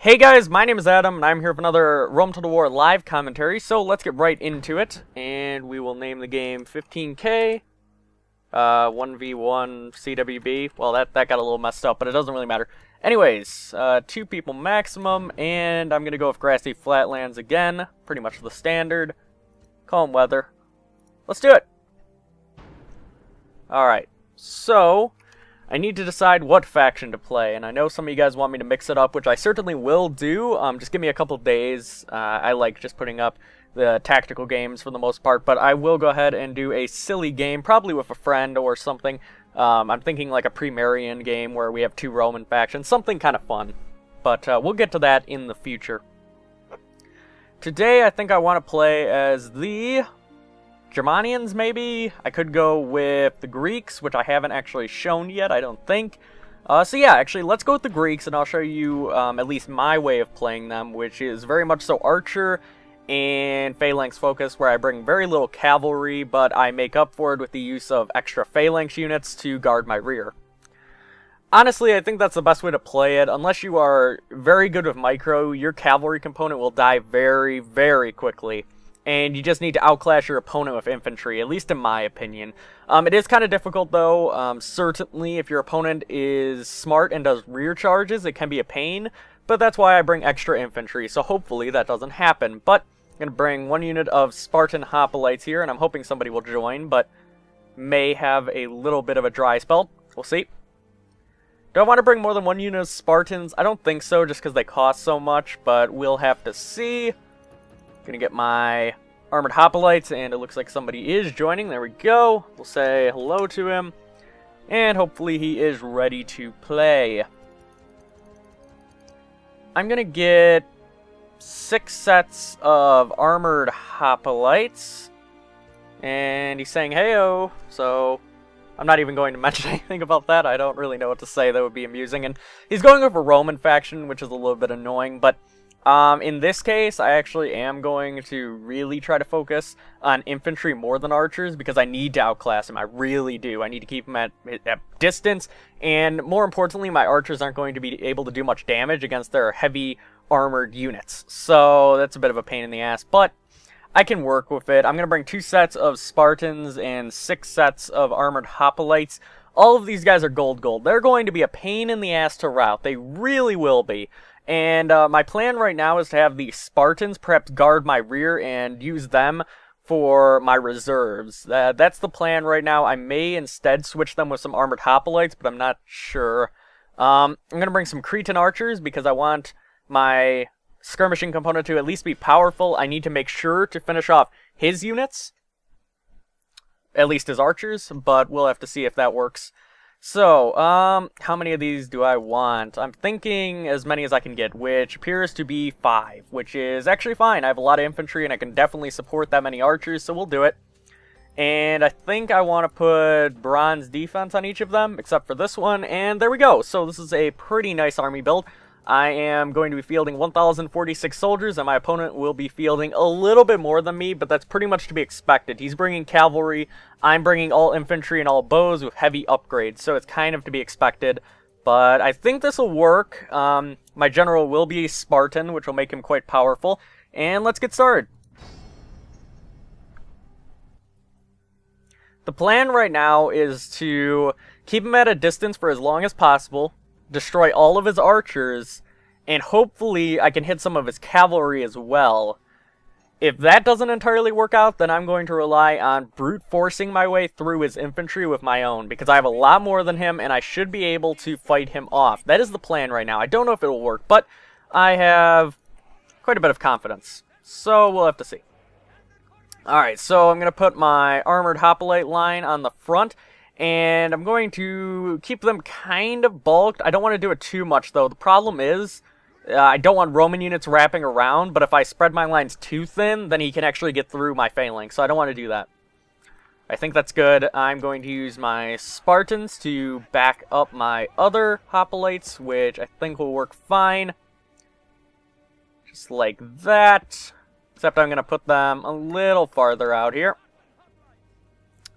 Hey guys, my name is Adam, and I'm here with another Rome Total War live commentary, so let's get right into it, and we will name the game 15K, 1v1 CWB. Well, that got a little messed up, but it doesn't really matter. Anyways, 2 people maximum, and I'm going to go with grassy flatlands again, pretty much the standard. Calm weather. Let's do it! Alright, so I need to decide what faction to play, and I know some of you guys want me to mix it up, which I certainly will do. Just give me a couple days. I like just putting up the tactical games for the most part, but I will go ahead and do a silly game, probably with a friend or something. I'm thinking like a Pre-Marian game where we have 2 Roman factions, something kind of fun. But we'll get to that in the future. Today I think I want to play as the Germanians, maybe? I could go with the Greeks, which I haven't actually shown yet, I don't think. So yeah, actually, let's go with the Greeks, and I'll show you at least my way of playing them, which is very much so archer and phalanx focus, where I bring very little cavalry, but I make up for it with the use of extra phalanx units to guard my rear. Honestly, I think that's the best way to play it. Unless you are very good with micro, your cavalry component will die very, very quickly. And you just need to outclass your opponent with infantry, at least in my opinion. It is kind of difficult, though. Certainly, if your opponent is smart and does rear charges, it can be a pain. But that's why I bring extra infantry, so hopefully that doesn't happen. But I'm going to bring 1 unit of Spartan Hoplites here, and I'm hoping somebody will join, but may have a little bit of a dry spell. We'll see. Do I want to bring more than 1 unit of Spartans? I don't think so, just because they cost so much, but we'll have to see. Gonna get my armored hoplites, and it looks like somebody is joining. There we go. We'll say hello to him, and hopefully he is ready to play. I'm gonna get 6 sets of armored hoplites, and he's saying heyo, so I'm not even going to mention anything about that. I don't really know what to say that would be amusing, and he's going over Roman faction, which is a little bit annoying, but in this case, I actually am going to really try to focus on infantry more than archers, because I need to outclass him. I really do. I need to keep him at distance, and more importantly, my archers aren't going to be able to do much damage against their heavy armored units. So that's a bit of a pain in the ass, but I can work with it. I'm going to bring 2 sets of Spartans and 6 sets of armored hoplites. All of these guys are gold. They're going to be a pain in the ass to rout. They really will be. And my plan right now is to have the Spartans perhaps guard my rear and use them for my reserves. That's the plan right now. I may instead switch them with some armored hoplites, but I'm not sure. I'm going to bring some Cretan archers because I want my skirmishing component to at least be powerful. I need to make sure to finish off his units, at least his archers, but we'll have to see if that works. So, how many of these do I want? I'm thinking as many as I can get, which appears to be 5, which is actually fine. I have a lot of infantry, and I can definitely support that many archers, so we'll do it. And I think I want to put bronze defense on each of them, except for this one, and there we go. So this is a pretty nice army build. I am going to be fielding 1,046 soldiers, and my opponent will be fielding a little bit more than me, but that's pretty much to be expected. He's bringing cavalry, I'm bringing all infantry and all bows with heavy upgrades, so it's kind of to be expected. But I think this will work. My general will be a Spartan, which will make him quite powerful, and let's get started. The plan right now is to keep him at a distance for as long as possible, destroy all of his archers, and hopefully I can hit some of his cavalry as well. If that doesn't entirely work out, then I'm going to rely on brute forcing my way through his infantry with my own, because I have a lot more than him, and I should be able to fight him off. That is the plan right now. I don't know if it'll work, but I have quite a bit of confidence, so we'll have to see. Alright, so I'm going to put my armored hoplite line on the front, and I'm going to keep them kind of bulked. I don't want to do it too much, though. The problem is, I don't want Roman units wrapping around, but if I spread my lines too thin, then he can actually get through my phalanx, so I don't want to do that. I think that's good. I'm going to use my Spartans to back up my other hoplites, which I think will work fine. Just like that. Except I'm going to put them a little farther out here.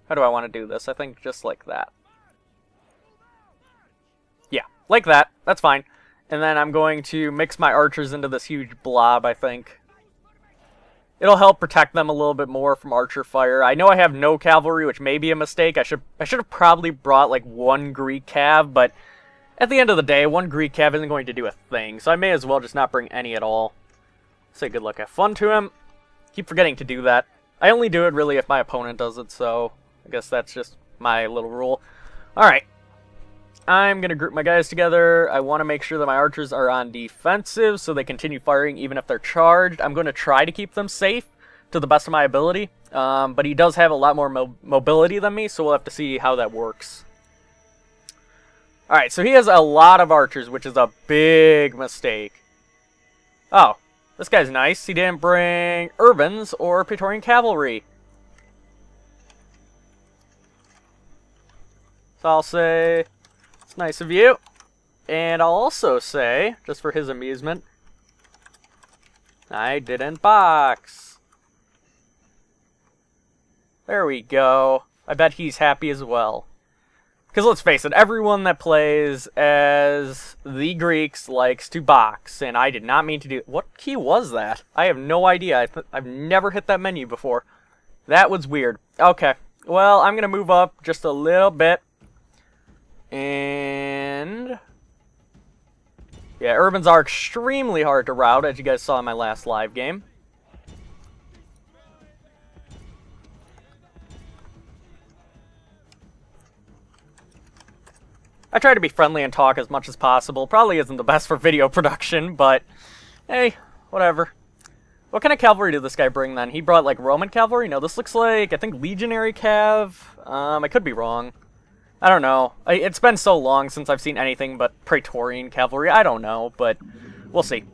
How do I want to do this? I think just like that. Yeah, like that. That's fine. And then I'm going to mix my archers into this huge blob, I think. It'll help protect them a little bit more from archer fire. I know I have no cavalry, which may be a mistake. I should have probably brought like one Greek cav, but at the end of the day, one Greek cav isn't going to do a thing, so I may as well just not bring any at all. Say good luck, have fun to him. Keep forgetting to do that. I only do it really if my opponent does it, so I guess that's just my little rule. Alright. I'm going to group my guys together. I want to make sure that my archers are on defensive so they continue firing even if they're charged. I'm going to try to keep them safe to the best of my ability. But he does have a lot more mobility than me, so we'll have to see how that works. Alright, so he has a lot of archers, which is a big mistake. Oh, this guy's nice. He didn't bring Urbans or Praetorian Cavalry. So I'll say, it's nice of you. And I'll also say, just for his amusement, I didn't box. There we go. I bet he's happy as well. Because let's face it, everyone that plays as the Greeks likes to box, and I did not mean to do... What key was that? I have no idea. I've never hit that menu before. That was weird. Okay, well, I'm going to move up just a little bit. And... yeah, Urbans are extremely hard to route, as you guys saw in my last live game. I try to be friendly and talk as much as possible. Probably isn't the best for video production, but hey, whatever. What kind of cavalry did this guy bring then? He brought like Roman cavalry? No, this looks like, I think, legionary cav. I could be wrong. I don't know. It's been so long since I've seen anything but Praetorian cavalry. I don't know, but we'll see.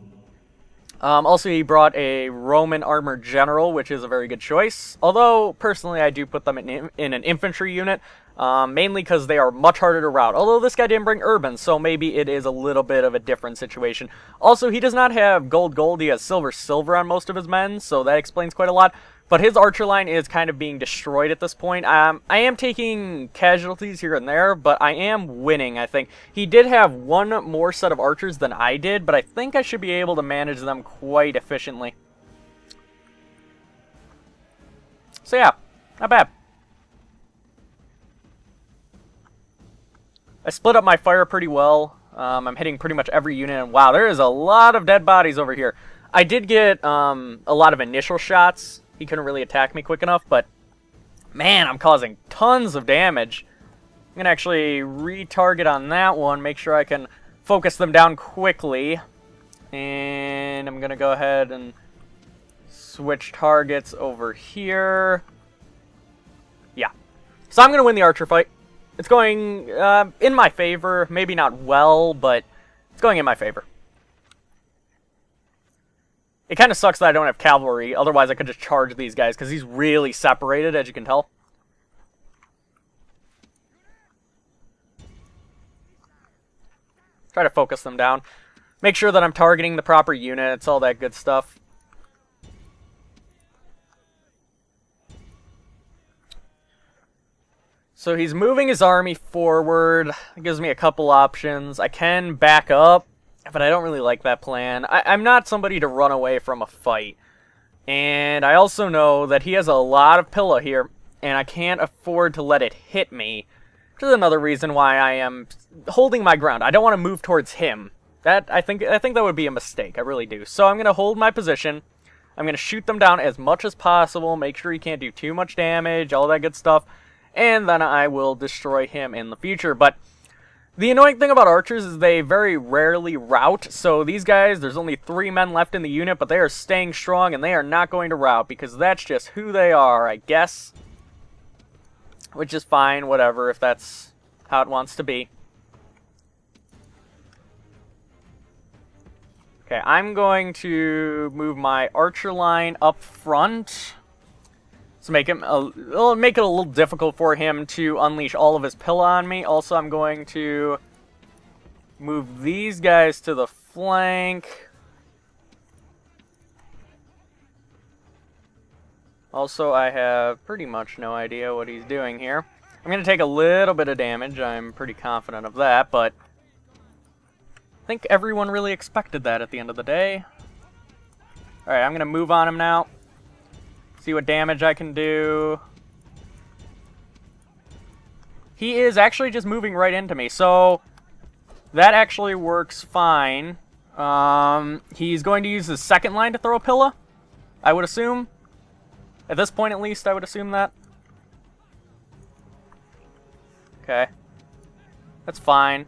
Also, he brought a Roman armored general, which is a very good choice. Although, personally, I do put them in an infantry unit, mainly because they are much harder to route. Although this guy didn't bring Urbans, so maybe it is a little bit of a different situation. Also, he does not have gold, he has silver on most of his men, so that explains quite a lot. But his archer line is kind of being destroyed at this point. I am taking casualties here and there, but I am winning, I think. He did have one more set of archers than I did, but I think I should be able to manage them quite efficiently. So yeah, not bad. I split up my fire pretty well. I'm hitting pretty much every unit, and wow, there is a lot of dead bodies over here. I did get a lot of initial shots. He couldn't really attack me quick enough, but man, I'm causing tons of damage. I'm going to actually retarget on that one, make sure I can focus them down quickly. And I'm going to go ahead and switch targets over here. Yeah. So I'm going to win the archer fight. It's going in my favor. Maybe not well, but it's going in my favor. It kind of sucks that I don't have cavalry, otherwise I could just charge these guys, because he's really separated, as you can tell. Try to focus them down. Make sure that I'm targeting the proper units, all that good stuff. So he's moving his army forward. It gives me a couple options. I can back up, but I don't really like that plan. I'm not somebody to run away from a fight. And I also know that he has a lot of pillow here, and I can't afford to let it hit me. Which is another reason why I am holding my ground. I don't want to move towards him. I think that would be a mistake. I really do. So I'm going to hold my position. I'm going to shoot them down as much as possible. Make sure he can't do too much damage, all that good stuff. And then I will destroy him in the future. But the annoying thing about archers is they very rarely rout, so these guys, there's only 3 men left in the unit, but they are staying strong, and they are not going to rout, because that's just who they are, I guess. Which is fine, whatever, if that's how it wants to be. Okay, I'm going to move my archer line up front. So it'll make it a little difficult for him to unleash all of his pillar on me. Also, I'm going to move these guys to the flank. Also, I have pretty much no idea what he's doing here. I'm going to take a little bit of damage. I'm pretty confident of that, but I think everyone really expected that at the end of the day. Alright, I'm gonna move on him now. See what damage I can do. He is actually just moving right into me, so that actually works fine. He's going to use his second line to throw a Pilla, I would assume. At this point, at least, I would assume that. Okay. That's fine.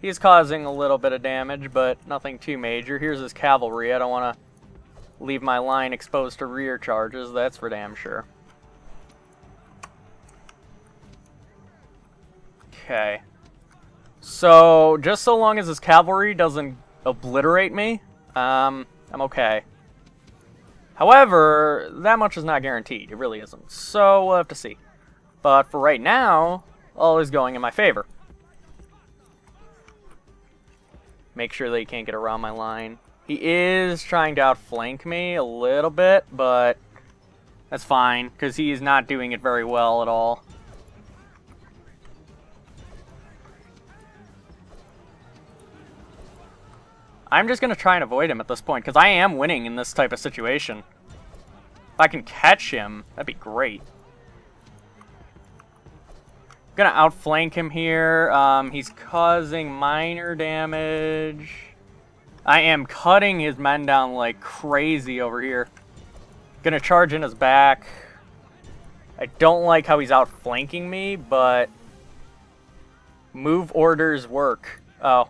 He's causing a little bit of damage, but nothing too major. Here's his cavalry. I don't want to leave my line exposed to rear charges. That's for damn sure. Okay. So, just so long as his cavalry doesn't obliterate me, I'm okay. However, that much is not guaranteed. It really isn't. So, we'll have to see. But for right now, all is going in my favor. Make sure that he can't get around my line. He is trying to outflank me a little bit, but that's fine, because he is not doing it very well at all. I'm just going to try and avoid him at this point, because I am winning in this type of situation. If I can catch him, that'd be great. Gonna outflank him here. He's causing minor damage. I am cutting his men down like crazy over here. Gonna charge in his back. I don't like how he's outflanking me, but move orders work. Oh,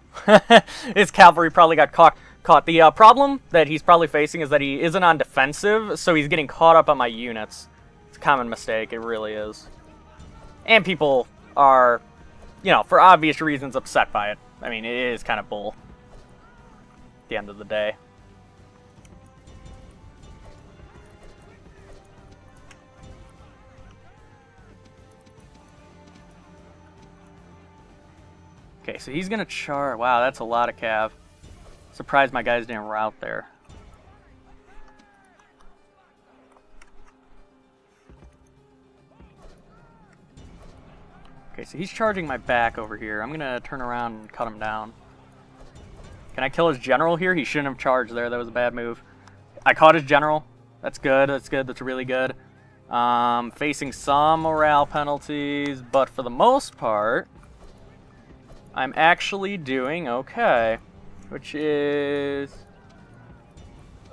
his cavalry probably got caught. The problem that he's probably facing is that he isn't on defensive, so he's getting caught up on my units. It's a common mistake, it really is. And people are, you know, for obvious reasons, upset by it. I mean, it is kind of bull at the end of the day. Okay, so he's gonna charge. Wow, that's a lot of cav. Surprised my guys didn't route there. Okay, so he's charging my back over here. I'm gonna turn around and cut him down. Can I kill his general here? He shouldn't have charged there. That was a bad move. I caught his general. That's good. That's good. That's really good. Facing some morale penalties, but for the most part, I'm actually doing okay, which is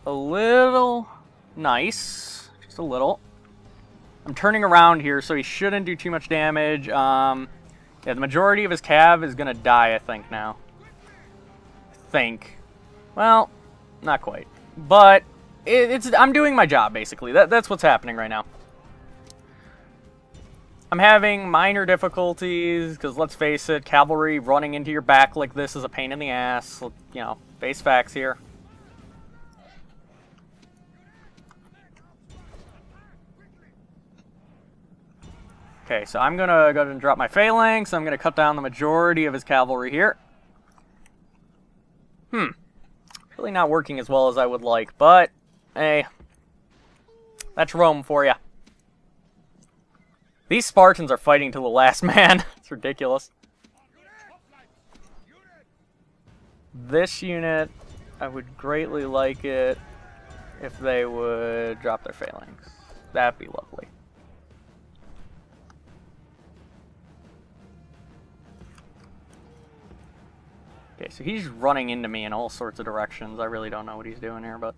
a little nice, just a little. I'm turning around here, so he shouldn't do too much damage. Yeah, the majority of his cav is gonna die, I think, now. Well, not quite. But I'm doing my job, basically. That's what's happening right now. I'm having minor difficulties, because let's face it, cavalry running into your back like this is a pain in the ass. You know, face facts here. Okay, so I'm going to go ahead and drop my phalanx. I'm going to cut down the majority of his cavalry here. Really not working as well as I would like, but hey, that's Rome for you. These Spartans are fighting to the last man. It's ridiculous. This unit, I would greatly like it if they would drop their phalanx. That'd be lovely. Okay, so he's running into me in all sorts of directions. I really don't know what he's doing here, but...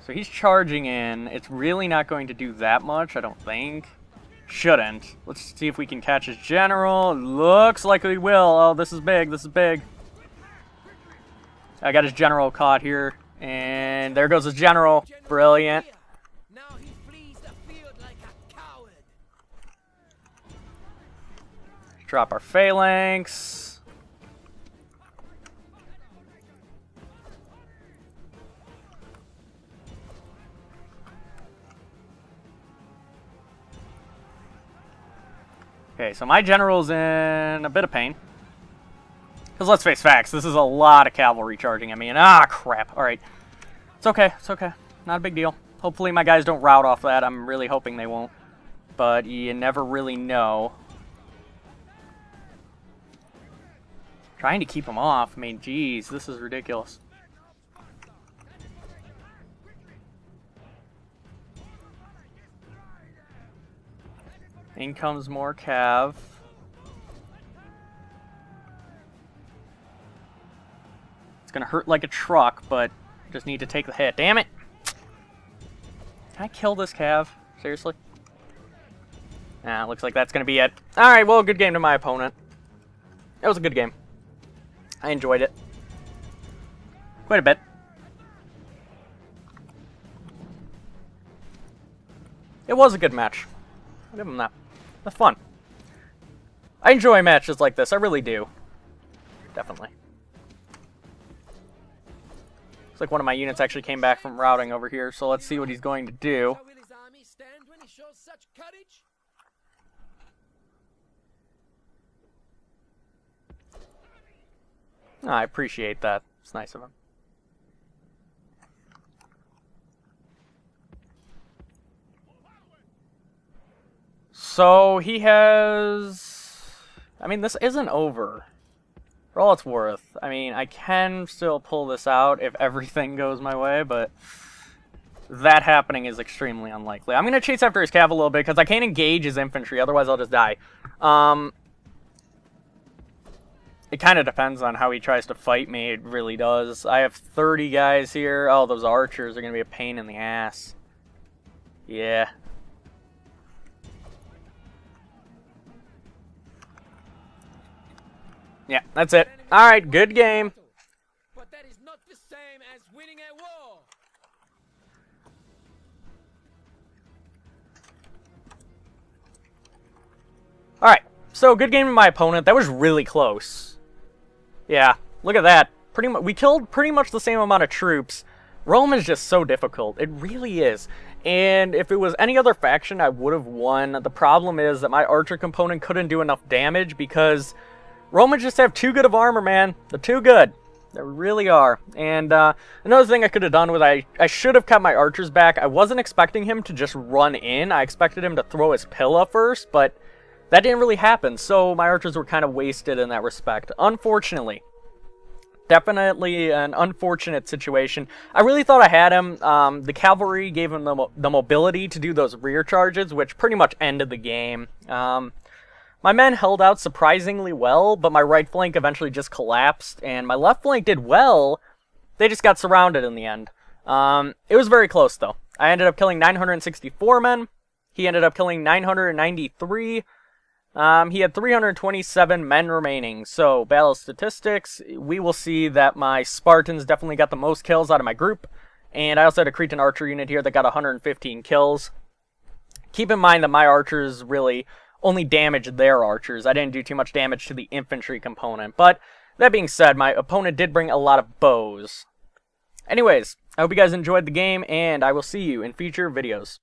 So he's charging in. It's really not going to do that much, I don't think. Shouldn't. Let's see if we can catch his general. Looks like we will. Oh, this is big. This is big. I got his general caught here. And there goes his general. Brilliant. Drop our phalanx. Okay, so my general's in a bit of pain. Because let's face facts, this is a lot of cavalry charging at me. And crap. Alright. It's okay. It's okay. Not a big deal. Hopefully my guys don't rout off that. I'm really hoping they won't. But you never really know. Trying to keep him off. I mean, geez, this is ridiculous. In comes more cav. It's gonna hurt like a truck, but just need to take the hit. Damn it! Can I kill this cav? Seriously? Nah, looks like that's gonna be it. Alright, well, good game to my opponent. It was a good game. I enjoyed it. Quite a bit. It was a good match. I'll give him that. That's fun. I enjoy matches like this. I really do. Definitely. Looks like one of my units actually came back from routing over here, so let's see what he's going to do. Oh, I appreciate that. It's nice of him. So he has... I mean, this isn't over. For all it's worth. I mean, I can still pull this out if everything goes my way, but that happening is extremely unlikely. I'm going to chase after his cav a little bit because I can't engage his infantry, otherwise I'll just die. It kind of depends on how he tries to fight me. It really does. I have 30 guys here. Oh, those archers are going to be a pain in the ass. Yeah. Yeah, that's it. Alright, good game. But that is not the same as winning a war. Alright, so good game to my opponent. That was really close. Yeah, look at that. We killed pretty much the same amount of troops. Rome is just so difficult. It really is. And if it was any other faction, I would have won. The problem is that my archer component couldn't do enough damage because Romans just have too good of armor, man. They're too good. They really are. And another thing I could have done was I should have kept my archers back. I wasn't expecting him to just run in. I expected him to throw his pillar first, but that didn't really happen. So my archers were kind of wasted in that respect. Unfortunately. Definitely an unfortunate situation. I really thought I had him. The cavalry gave him the mobility to do those rear charges, which pretty much ended the game. My men held out surprisingly well, but my right flank eventually just collapsed, and my left flank did well. They just got surrounded in the end. It was very close, though. I ended up killing 964 men. He ended up killing 993. He had 327 men remaining. So, battle statistics, we will see that my Spartans definitely got the most kills out of my group. And I also had a Cretan archer unit here that got 115 kills. Keep in mind that my archers really only damaged their archers. I didn't do too much damage to the infantry component. But, that being said, my opponent did bring a lot of bows. Anyways, I hope you guys enjoyed the game, and I will see you in future videos.